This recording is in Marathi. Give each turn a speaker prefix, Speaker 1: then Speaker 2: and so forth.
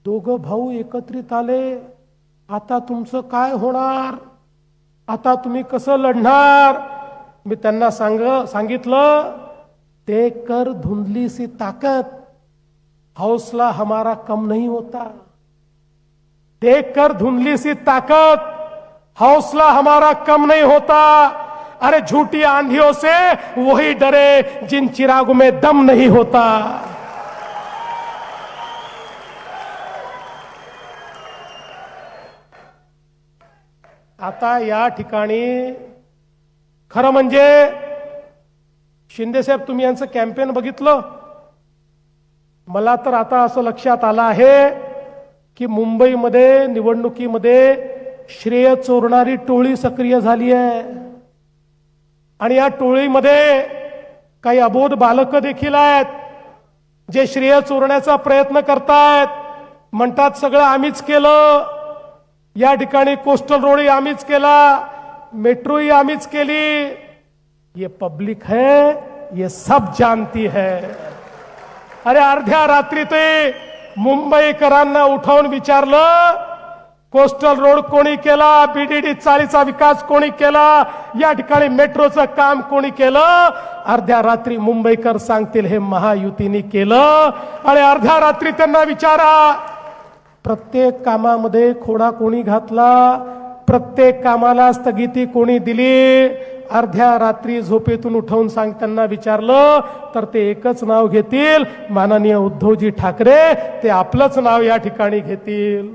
Speaker 1: दोघं भाऊ एकत्रित आले. आता तुमचं काय होणार? आता तुम्ही कसं लढणार? मी त्यांना सांगितलं, देखकर धुंधली सी ताकत हौसला हमारा कम नहीं होता. देखकर धुंधली सी ताकत हौसला हमारा कम नहीं होता. अरे झूठी आंधियों से वही डरे जिन चिरागों में दम नहीं होता. आता या ठिकाणी खरं म्हणजे शिंदे साहेब, तुम्ही यांचं कॅम्पेन बघितलं. मला तर आता असं लक्षात आलं आहे की मुंबईमध्ये निवडणुकीमध्ये श्रेय चोरणारी टोळी सक्रिय झाली आहे. आणि या टोळीमध्ये काही अबोध बालक देखील आहेत जे श्रेय चोरण्याचा प्रयत्न करतायत. म्हणतात सगळं आम्हीच केलं, या ठिकाणी कोस्टल रोड आम्हीच केला, मेट्रोही आम्हीच केली. ये पब्लिक है, ये सब जानती है. अरे अर्ध्या रात्री ते मुंबईकरांना उठवून विचारलं, कोस्टल रोड कोणी केला, बीडीडी चाळीचा विकास कोणी केला, या ठिकाणी मेट्रोचं काम कोणी केलं? अर्ध्या रात्री मुंबईकर सांगतील हे महायुतीने केलं. आणि अर्ध्या रात्री त्यांना विचारा, प्रत्येक कामामध्ये खोडा कोणी घातला, प्रत्येक कामाला स्थगिती कोणी दिली? अर्ध्या रात्री झोपेतून उठवून त्यांना विचारलं तर ते एकच नाव घेतील, माननीय उद्धवजी ठाकरे. ते आपलंच नाव या ठिकाणी घेतील.